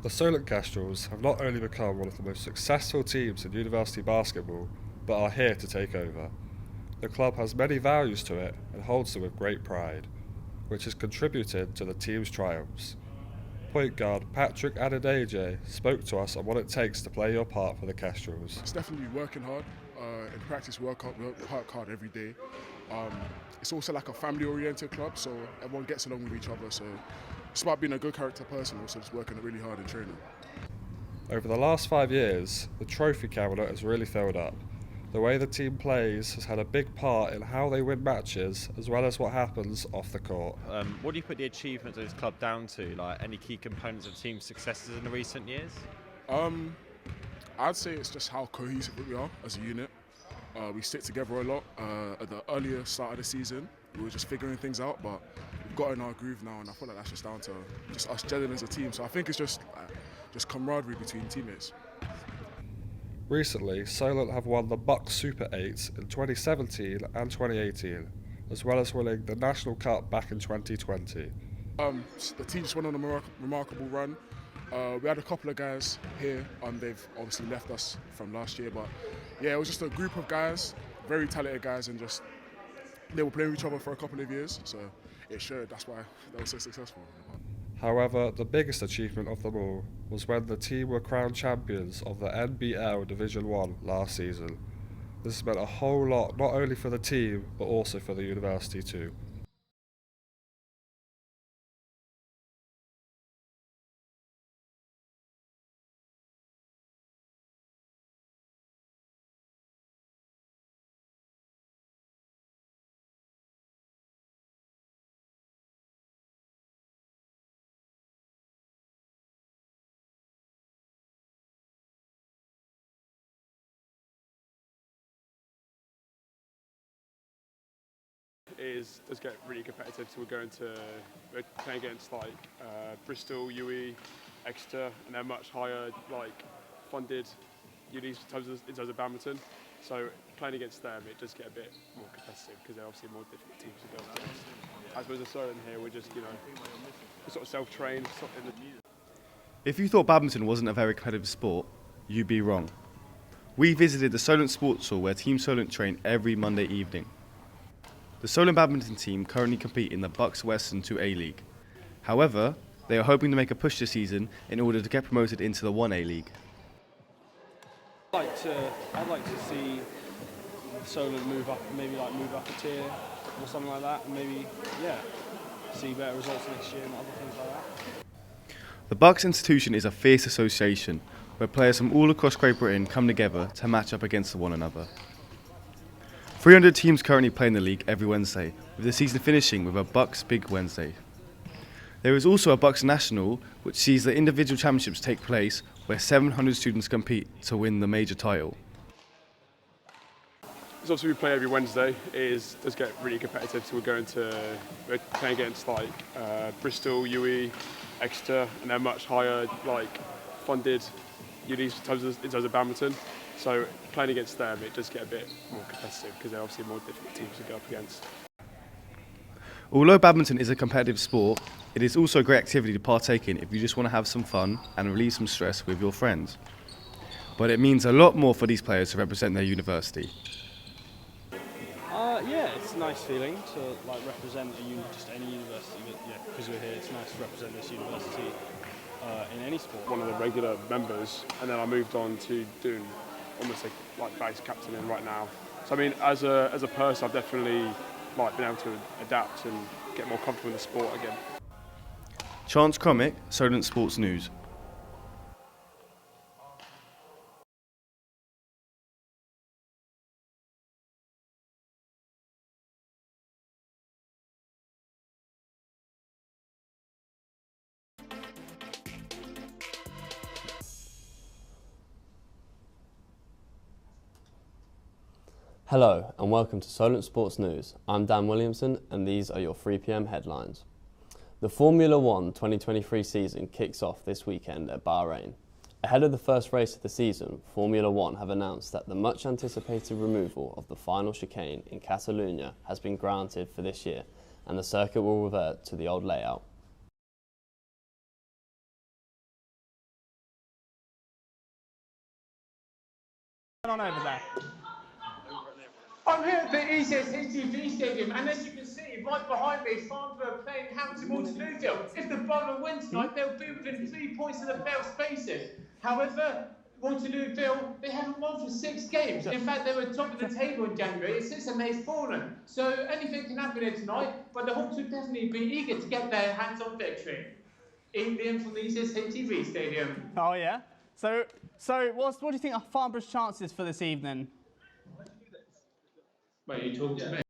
The Solent Castrals have not only become one of the most successful teams in university basketball, but are here to take over. The club has many values to it and holds them with great pride, which has contributed to the team's triumphs. Point guard Patrick Adedeje spoke to us on what it takes to play your part for the Castrals. It's definitely working hard. In practice, work hard every day. Um, it's also like a family-oriented club, so everyone gets along with each other. So it's about being a good character person, also just working really hard in training. Over the last 5 years, the trophy cabinet has really filled up. The way the team plays has had a big part in how they win matches, as well as what happens off the court. What do you put the achievements of this club down to? Like any key components of the team's successes in the recent years? I'd say it's just how cohesive we are as a unit. We stick together a lot. At the earlier start of the season, we were just figuring things out, but we've got in our groove now, and I feel like that's just down to just us gelling as a team. So I think it's just camaraderie between teammates. Recently, Solent have won the Bucks Super 8 in 2017 and 2018, as well as winning the National Cup back in 2020. The team just went on a remarkable run. We had a couple of guys here, they've obviously left us from last year, but yeah, it was just a group of guys, very talented guys, and just they were playing with each other for a couple of years, so it showed. That's why they were so successful. However, the biggest achievement of them all was when the team were crowned champions of the NBL Division 1 last season. This meant a whole lot not only for the team, but also for the university too. Does get really competitive. So we're playing against like Bristol, UE, Exeter, and they're much higher like funded unis in terms of badminton. So playing against them, it does get a bit more competitive because they're obviously more difficult teams to go against. I suppose the Solent here, we're just we're sort of self-trained. If you thought badminton wasn't a very competitive sport, you'd be wrong. We visited the Solent Sports Hall where Team Solent train every Monday evening. The Solent badminton team currently compete in the Bucks Western 2A League. However, they are hoping to make a push this season in order to get promoted into the 1A League. I'd like to see Solent move up a tier or something like that, and maybe see better results next year and other things like that. The Bucks institution is a fierce association where players from all across Great Britain come together to match up against one another. 300 teams currently play in the league every Wednesday, with the season finishing with a Bucks Big Wednesday. There is also a Bucks National, which sees the individual championships take place, where 700 students compete to win the major title. So obviously we play every Wednesday. Does get really competitive. So we're playing against like Bristol, UE, Exeter, and they're much higher like funded unis in terms of badminton. So playing against them, it does get a bit more competitive because they're obviously more difficult teams to go up against. Although badminton is a competitive sport, it is also a great activity to partake in if you just want to have some fun and relieve some stress with your friends. But it means a lot more for these players to represent their university. It's a nice feeling to represent just any university. Because we're here, it's nice to represent this university in any sport. One of the regular members, and then I moved on to doing almost like vice captaining right now. So I mean, as a person, I've definitely been able to adapt and get more comfortable in the sport again. Chance Cromick, Solent Sports News. Hello and welcome to Solent Sports News. I'm Dan Williamson and these are your 3 p.m. headlines. The Formula 1 2023 season kicks off this weekend at Bahrain. Ahead of the first race of the season, Formula 1 have announced that the much anticipated removal of the final chicane in Catalonia has been granted for this year and the circuit will revert to the old layout. on over there? I'm here at the ECS Stadium, and as you can see, right behind me, Farnborough playing Hampton Waterlooville. If the Borough win tonight, they'll be within 3 points of the playoff spaces. However, Waterlooville, they haven't won for 6 games. In fact, they were top of the table in January, since and they've fallen. So anything can happen here tonight, but the Hawks would definitely be eager to get their hands on victory. Ian from the ECS Stadium. Oh yeah. So what do you think are Farnborough's chances for this evening? Wait, you talking to me?